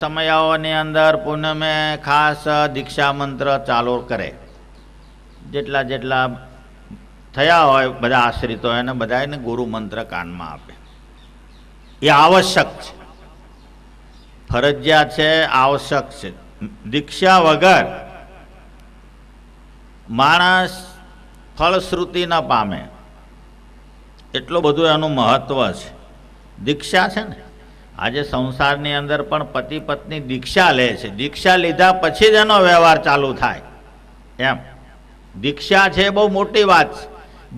સમયાઓની અંદર પૂનમે ખાસ દીક્ષા મંત્ર ચાલુ કરે. જેટલા જેટલા થયા હોય બધા આશ્રિતો એને બધાને ગુરુ મંત્ર કાનમાં આપે. એ આવશ્યક છે, ફરજિયાત છે, આવશ્યક છે. દીક્ષા વગર માણસ ફળશ્રુતિ ન પામે, એટલું બધું એનું મહત્વ છે. દીક્ષા છે ને, આજે સંસારની અંદર પણ પતિ પત્ની દીક્ષા લે છે. દીક્ષા લીધા પછી જ એનો વ્યવહાર ચાલુ થાય. એમ દીક્ષા છે એ બહુ મોટી વાત છે.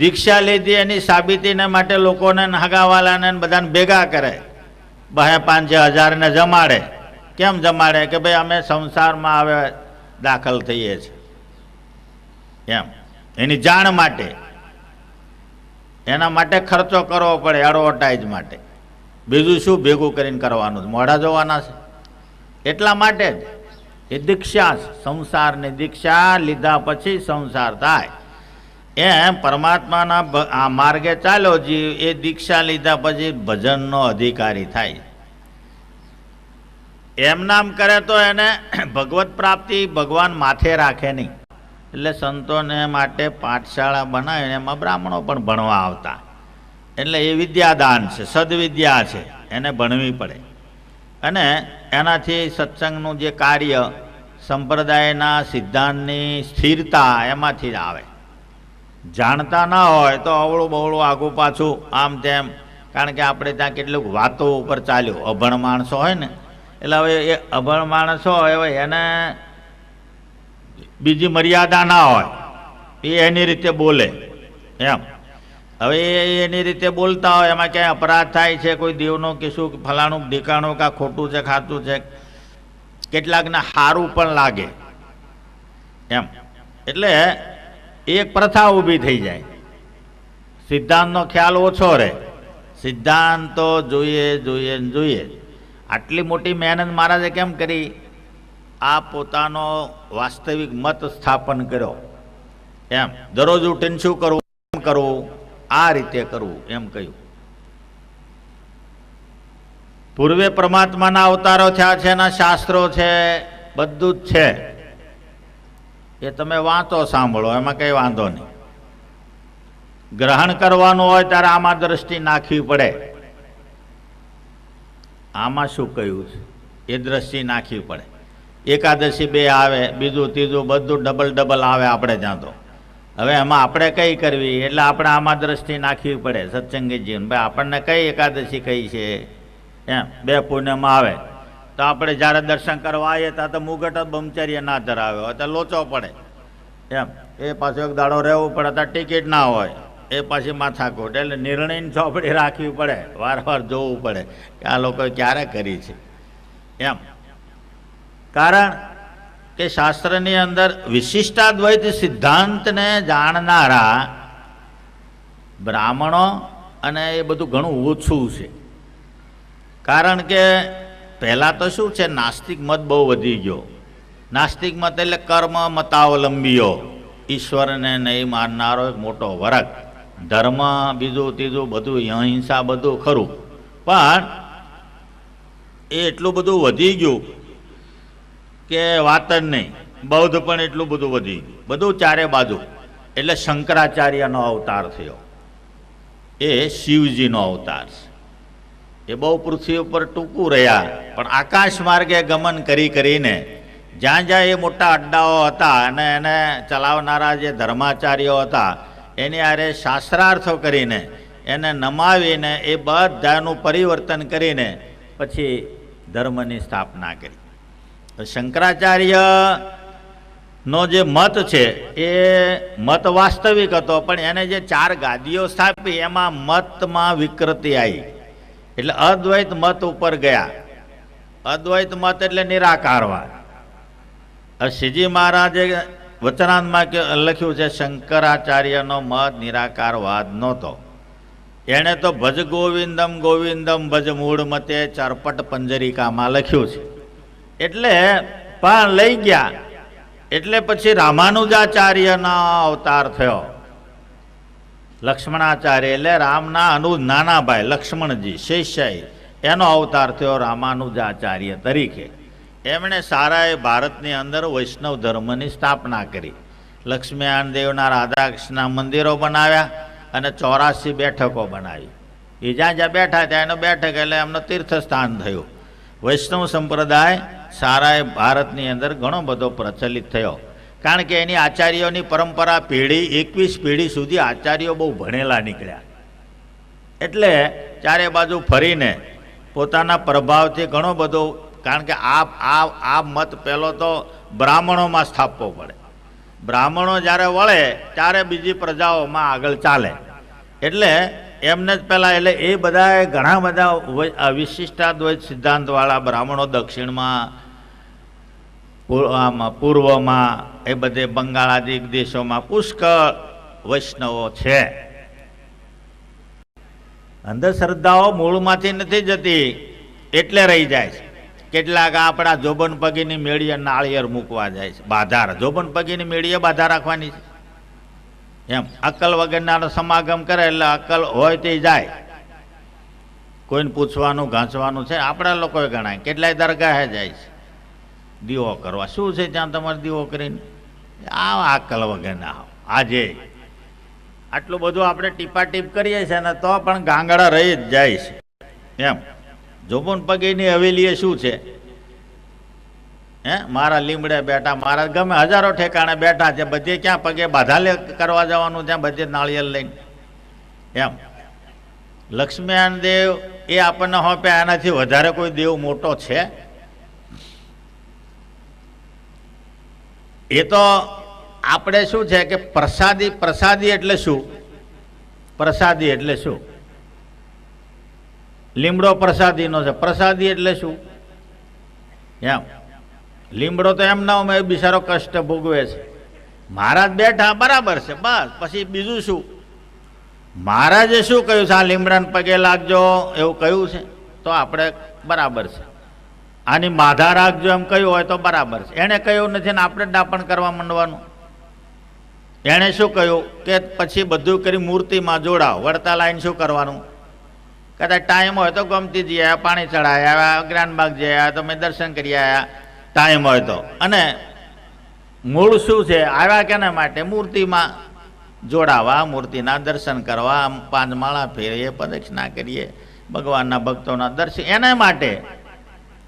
દીક્ષા લીધી એની સાબિતીને માટે લોકોને હગાવાલાને બધાને ભેગા કરે, 2,000-5,000 ને જમાડે. કેમ જમાડે? કે ભાઈ અમે સંસારમાં હવે દાખલ થઈએ છીએ, એમ એની જાણ માટે. એના માટે ખર્ચો કરવો પડે, એડવર્ટાઇઝ માટે. બીજું શું ભેગું કરીને કરવાનું? મોઢા જોવાના છે. એટલા માટે જ એ દીક્ષા છે, સંસારની દીક્ષા લીધા પછી સંસાર થાય. એમ પરમાત્માના આ માર્ગે ચાલ્યો જીવ, એ દીક્ષા લીધા પછી ભજનનો અધિકારી થાય. એમ નામ કરે તો એને ભગવત પ્રાપ્તિ ભગવાન માથે રાખે નહીં. એટલે સંતોને માટે પાઠશાળા બનાવીને એમાં બ્રાહ્મણો પણ ભણવા આવતા. એટલે એ વિદ્યાદાન છે, સદવિદ્યા છે, એને ભણવી પડે. અને એનાથી સત્સંગનું જે કાર્ય, સંપ્રદાયના સિદ્ધાંતની સ્થિરતા એમાંથી જ આવે. જાણતા ના હોય તો અવળું બવળું આગું પાછું આમ તેમ. કારણ કે આપણે ત્યાં કેટલુંક વાતો ઉપર ચાલ્યું. અભણ માણસો હોય ને, એટલે હવે એ અભણ માણસો હોય એને બીજી મર્યાદા ના હોય, એ એની રીતે બોલે. એમ હવે એની રીતે બોલતા હોય, એમાં ક્યાંય અપરાધ થાય છે, કોઈ દેવનો કે શું ફલાણું ઢીકાણું કાં ખોટું છે, ખાતું છે, કેટલાકને સારું પણ લાગે. એમ એટલે એક પ્રથા ઊભી થઈ જાય. સિદ્ધાંતનો ખ્યાલ ઓછો રહે. સિદ્ધાંતો જોઈએ જોઈએ જોઈએ. આટલી મોટી મહેનત મહારાજે કેમ કરી? આ પોતાનો વાસ્તવિક મત સ્થાપન કર્યો. એમ દરરોજ ઉઠીને શું કરવું, એમ કરવું, આ રીતે કરવું, એમ કહ્યું. પૂર્વે પરમાત્માના અવતારો થયા છે, એના શાસ્ત્રો છે, બધું જ છે. એ તમે વાંચો, સાંભળો, એમાં કંઈ વાંધો નહીં. ગ્રહણ કરવાનું હોય ત્યારે આમાં દ્રષ્ટિ નાખવી પડે. આમાં શું કહ્યું છે એ દ્રષ્ટિ નાખવી પડે. એકાદશી 2 આવે, બીજું ત્રીજું બધું ડબલ આવે આપણે ત્યાં તો. હવે એમાં આપણે કઈ કરવી? એટલે આપણે આમાં દ્રષ્ટિ નાખવી પડે. સત્સંગીજીને ભાઈ આપણને કઈ એકાદશી કઈ છે, એમ 2 પુણ્યમાં આવે તો આપણે જ્યારે દર્શન કરવા આવીએ ત્યાં તો મુગટ બ્રહ્મચર્ય ના ધરાવે હોય તો લોચો પડે. એમ એ પાછો એક દાડો રહેવું પડે તો ટિકિટ ના હોય, એ પાછી માથાકૂટ. એટલે નિર્ણયની ચોપડી રાખવી પડે, વારવાર જોવું પડે કે આ લોકોએ ક્યારે કરી છે. એમ કારણ કે શાસ્ત્રની અંદર વિશિષ્ટાદ્વૈત સિદ્ધાંતને જાણનારા બ્રાહ્મણો અને એ બધું ઘણું ઓછું છે. કારણ કે પહેલાં તો શું છે, નાસ્તિક મત બહુ વધી ગયો. નાસ્તિક મત એટલે કર્મ મતાવલંબીઓ, ઈશ્વરને નહીં માનનારો એક મોટો વર્ગ. ધર્મ બીજું ત્રીજું બધું, અહિંસા બધું ખરું, પણ એ એટલું બધું વધી ગયું કે વાત જ નહીં. બૌદ્ધ પણ એટલું બધું વધી ગયું, બધું ચારે બાજુ. એટલે શંકરાચાર્યનો અવતાર થયો, એ શિવજીનો અવતાર છે. એ બહુ પૃથ્વી ઉપર ટૂંકું રહ્યા, પણ આકાશ માર્ગે ગમન કરીને જ્યાં જ્યાં એ મોટા અડ્ડાઓ હતા અને એને ચલાવનારા જે ધર્માચાર્યો હતા એની આરે શાસ્ત્રાર્થો કરીને એને નમાવીને એ બધાનું પરિવર્તન કરીને પછી ધર્મની સ્થાપના કરી. શંકરાચાર્યનો જે મત છે એ મત વાસ્તવિક હતો, પણ એને જે 4 ગાદીઓ સ્થાપી એમાં મતમાં વિકૃતિ આવી. એટલે અદ્વૈત મત ઉપર ગયા. અદ્વૈત મત એટલે નિરાકારવાદ. શ્રીજી મહારાજે વચનાંતમાં લખ્યું છે શંકરાચાર્યનો મત નિરાકારવાદ નહોતો. એણે તો ભજ ગોવિંદમ ગોવિંદમ ભજ મૂળ મતે ચરપટ પંજરિકામાં લખ્યું છે. એટલે પણ લઈ ગયા. એટલે પછી રામાનુજાચાર્યનો અવતાર થયો. લક્ષ્મણાચાર્ય એટલે રામના નાના ભાઈ લક્ષ્મણજી શેષાઈ, એનો અવતાર થયો રામાનુજાચાર્ય તરીકે. એમણે સારાએ ભારતની અંદર વૈષ્ણવ ધર્મની સ્થાપના કરી. લક્ષ્મીનારાયણ દેવના રાધાકૃષ્ણના મંદિરો બનાવ્યા અને 84 બેઠકો બનાવી. એ જ્યાં જ્યાં બેઠા ત્યાં એનો બેઠક એટલે એમનો તીર્થસ્થાન થયું. વૈષ્ણવ સંપ્રદાય સારાએ ભારતની અંદર ઘણો બધો પ્રચલિત થયો, કારણ કે એની આચાર્યોની પરંપરા પેઢી 21 પેઢી સુધી આચાર્યો બહુ ભણેલા નીકળ્યા. એટલે ચારે બાજુ ફરીને પોતાના પ્રભાવથી ઘણો બધો, કારણ કે આ મત પહેલો તો બ્રાહ્મણોમાં સ્થાપવો પડે. બ્રાહ્મણો જ્યારે વળે ત્યારે બીજી પ્રજાઓમાં આગળ ચાલે. એટલે એમને જ પહેલાં, એટલે એ બધાએ ઘણા બધા વિશિષ્ટાદ્વૈત સિદ્ધાંતવાળા બ્રાહ્મણો દક્ષિણમાં, પૂર્વમાં, એ બધે બંગાળાદિક દેશોમાં પુષ્કળ વૈષ્ણવો છે. અંધશ્રદ્ધાઓ મૂળમાંથી નથી જતી એટલે રહી જાય છે. કેટલાક આપણા જોબન પગીની મેળીએ નાળિયેર મૂકવા જાય છે, બાધાર. જોબન પગીની મેળીએ બાધા રાખવાની છે એમ. અક્કલ વગરનાનો સમાગમ કરે એટલે અક્કલ હોય તે જાય. કોઈને પૂછવાનું ઘાંચવાનું છે. આપણા લોકોએ ગણાય કેટલાય દરગાહે જાય છે દીવો કરવા. શું છે ત્યાં તમારે દીવો કરીને? આ અક્કલ વગરના આજે આટલું બધું આપણે ટીપાટીપ કરીએ છીએ ને તો પણ ગાંગડા રહી જ જાય છે એમ. જોબન પગીની હવેલીએ શું છે? મારા લીમડે બેઠા, મારા ગમે હજારો ઠેકાણે બેઠા છે, બધે ક્યાં પગે બાધા કરવા જવાનું, ત્યાં બધે નાળિયેર લઈને એમ. લક્ષ્મીનારાયણ દેવ એ આપણને હોપ્યા, એનાથી વધારે કોઈ દેવ મોટો છે? એ તો આપણે શું છે કે પ્રસાદી એટલે શું? પ્રસાદી એટલે શું? લીમડો પ્રસાદીનો છે. પ્રસાદી એટલે શું એમ? લીમડો તો એમ ના હોય, બિચારો કષ્ટ ભોગવે છે. મહારાજ બેઠા બરાબર છે, બસ. પછી બીજું શું? મહારાજે શું કહ્યું છે? આ લીમડાને પગે લાગજો એવું કહ્યું છે તો આપણે બરાબર છે. આની માધા રાખજો એમ કહ્યું હોય તો બરાબર છે. એણે કહ્યું નથી ને આપણે ડાપણ કરવા માંડવાનું. એણે શું કહ્યું કે પછી બધું કરી મૂર્તિમાં જોડાવ. વળતા લાઈન શું કરવાનું? કદાચ ટાઈમ હોય તો ગમતી જઈ આવ્યા, પાણી ચડાવી આવ્યા, જ્ઞાનબાગ જઈ આવ્યા, તમે દર્શન કરી આવ્યા, ટાઈમ હોય તો. અને મૂળ શું છે? આવ્યા કેના માટે? મૂર્તિમાં જોડાવા, મૂર્તિના દર્શન કરવા, 5 માળા ફેરીએ, પ્રદક્ષિણા કરીએ, ભગવાનના ભક્તોના દર્શન, એના માટે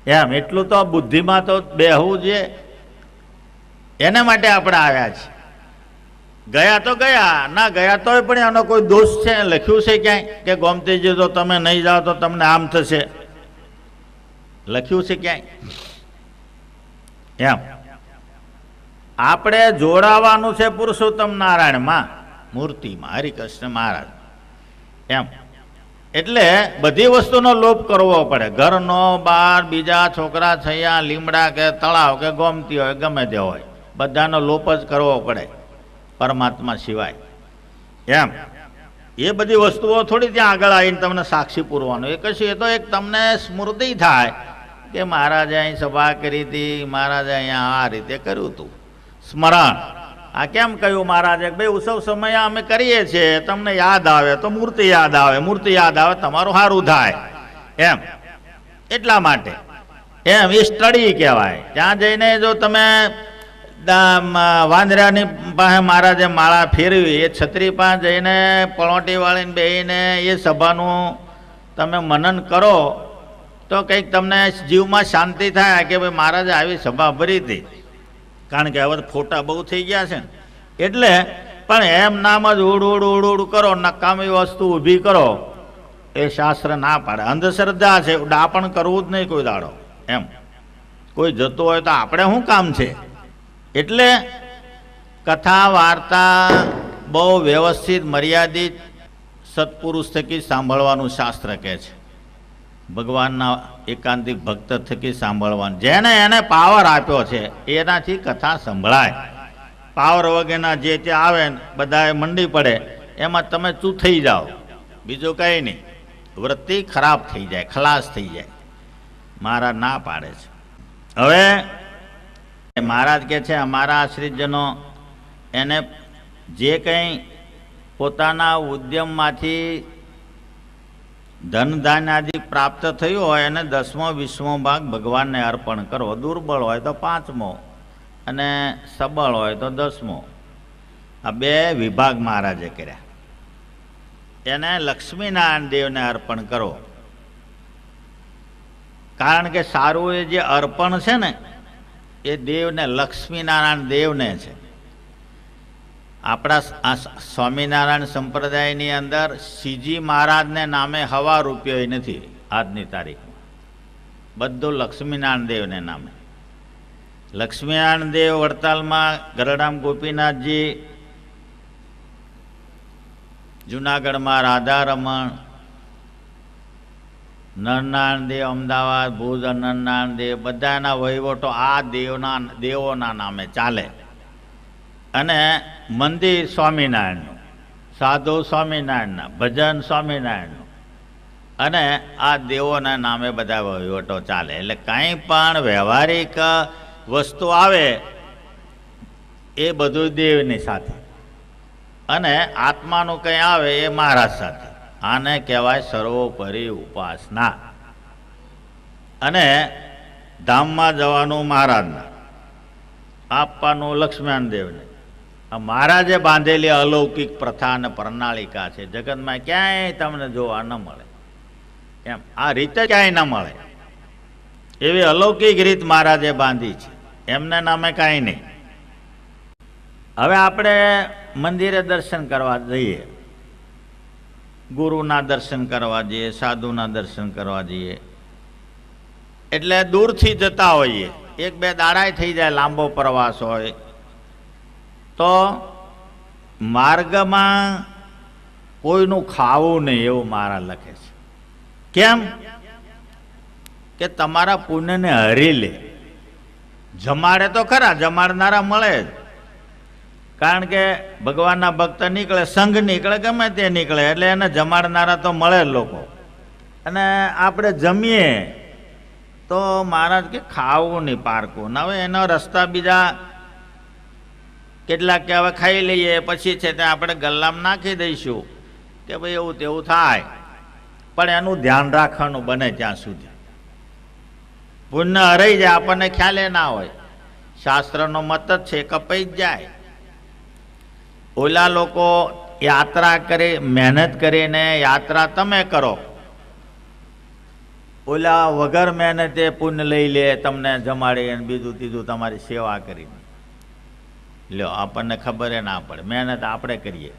એમ. એટલું તો બુદ્ધિમાં તો બેહવું જોઈએ. એના માટે આપણે આવ્યા છીએ. ગયા તો ગયા, ના ગયા તોય પણ એનો કોઈ દોષ છે? લખ્યું છે ક્યાંય કે ગોમતીજી તો તમે નહીં જાઓ તો તમને આમ થશે? લખ્યું છે ક્યાંય એમ? આપણે જોડાવાનું છે પુરુષોત્તમ નારાયણમાં, મૂર્તિમાં, હરિકૃષ્ણ મહારાજ એમ. એટલે બધી વસ્તુનો લોપ કરવો પડે. ઘરનો, બહાર, બીજા છોકરા છૈયા, લીમડા કે તળાવ કે ગોમતી હોય, ગમે તે હોય, બધાનો લોપ જ કરવો પડે પરમાત્મા સિવાય એમ. એ બધી વસ્તુઓ થોડી ત્યાં આગળ આવીને તમને સાક્ષી પૂરવાનું. એ કશું, એ તો એક તમને સ્મૃતિ થાય કે મહારાજે અહીં સભા કરી હતી, મહારાજે અહીંયા આ રીતે કર્યું હતું, સ્મરણ. આ કેમ કહ્યું મહારાજે? ભાઈ ઉત્સવ સમયે અમે કરીએ છીએ, તમને યાદ આવે તો મૂર્તિ યાદ આવે, મૂર્તિ યાદ આવે તમારું સારું થાય એમ. એટલા માટે એમ એ સ્ટડી કહેવાય. ત્યાં જઈને જો તમે વાંદરાની પાસે મહારાજે માળા ફેરવી, એ છત્રી પાસે જઈને પળોટી વાળીને બેહીને એ સભાનું તમે મનન કરો તો કંઈક તમને જીવમાં શાંતિ થાય કે ભાઈ મહારાજે આવી સભા ભરી હતી. કારણ કે હવે ફોટા બહુ થઈ ગયા છે ને, એટલે. પણ એમ નામ જ ઉડ કરો, નકામી વસ્તુ ઊભી કરો, એ શાસ્ત્ર ના પાડે. અંધશ્રદ્ધા છે, ડાપણ કરવું જ નહીં કોઈ દાડો એમ. કોઈ જતું હોય તો આપણે શું કામ છે? એટલે કથા વાર્તા બહુ વ્યવસ્થિત, મર્યાદિત સત્પુરુષ થકી સાંભળવાનું શાસ્ત્ર કહે છે. ભગવાનના એકાંતિક ભક્ત થકી સાંભળવાનું. જેને એને પાવર આપ્યો છે એનાથી કથા સંભળાય. પાવર વગેરેના જે તે આવે બધાએ મંડી પડે, એમાં તમે ચૂપ થઈ જાઓ, બીજું કંઈ નહીં. વૃત્તિ ખરાબ થઈ જાય, ખલાસ થઈ જાય. મહારાજ ના પાડે છે. હવે મહારાજ કહે છે અમારા આશ્રિતજનો એને જે કંઈ પોતાના ઉદ્યમમાંથી ધન ધાન્ય આદિ પ્રાપ્ત થયું હોય અને 10મો 20મો ભાગ ભગવાનને અર્પણ કરો. દુર્બળ હોય તો 5મો અને સબળ હોય તો 10મો. આ 2 વિભાગ મહારાજે કર્યા. એને લક્ષ્મીનારાયણ દેવને અર્પણ કરો. કારણ કે સારું એ જે અર્પણ છે ને એ દેવને, લક્ષ્મીનારાયણ દેવને છે. આપણા આ સ્વામિનારાયણ સંપ્રદાયની અંદર શ્રીજી મહારાજને નામે ₹1 નથી આજની તારીખમાં. બધું લક્ષ્મીનારાયણ દેવને નામે. લક્ષ્મીનારાયણ દેવ વડતાલમાં ગરડામ ગોપીનાથજી, જુનાગઢમાં રાધારમણ, નરનારાયણ દેવ અમદાવાદ, ભુજ નરનારાયણ દેવ, બધાના વહીવટો આ દેવોના નામે ચાલે. અને મંદિર સ્વામિનારાયણનું, સાધુ સ્વામિનારાયણના, ભજન સ્વામિનારાયણનું, અને આ દેવોના નામે બધા વહીવટો ચાલે. એટલે કાંઈ પણ વ્યવહારિક વસ્તુ આવે એ બધું દેવની સાથે, અને આત્માનું કંઈ આવે એ મહારાજ સાથે. આને કહેવાય સર્વોપરી ઉપાસના. અને ધામમાં જવાનું મહારાજના, આપવાનું લક્ષ્મણ દેવને. આ મહારાજે બાંધેલી અલૌકિક પ્રથા અને પ્રણાલિકા છે. જગતમાં ક્યાંય તમને જોવા ન મળે એમ, આ રીતે ક્યાંય ન મળે એવી અલૌકિક રીત મહારાજે બાંધી છે. એમને નામે કાંઈ નહીં. હવે આપણે મંદિરે દર્શન કરવા જઈએ, ગુરુના દર્શન કરવા જઈએ, સાધુના દર્શન કરવા જઈએ, એટલે દૂરથી જતા હોઈએ, 1-2 દાડાય થઈ જાય, લાંબો પ્રવાસ હોય તો માર્ગમાં કોઈનું ખાવું નહીં એવું મહારાજ લખે છે. કેમ કે તમારા પુણ્યને હરી લે. જમાડે તો ખરા, જમાડનારા મળે જ. કારણ કે ભગવાનના ભક્ત નીકળે, સંઘ નીકળે, ગમે તે નીકળે, એટલે એને જમાડનારા તો મળે જ લોકો. અને આપણે જમીએ તો મહારાજ કે ખાવું નહીં પારકું. હવે એનો રસ્તા બીજા કેટલાક કે હવે ખાઈ લઈએ, પછી છે તે આપણે ગલ્લામાં નાખી દઈશું કે ભાઈ એવું તેવું થાય. પણ એનું ધ્યાન રાખવાનું બને ત્યાં સુધી. પુણ્ય હરાઈ જાય, આપણને ખ્યાલે ના હોય. શાસ્ત્રનો મત જ છે, કપાઈ જ જાય. ઓલા લોકો યાત્રા કરી, મહેનત કરીને યાત્રા તમે કરો, ઓલા વગર મહેનતે પુણ્ય લઈ લે, તમને જમાડી અને બીજું ત્રીજું તમારી સેવા કરીને લ્યો. આપણને ખબર ના પડે, મહેનત આપણે કરીએ.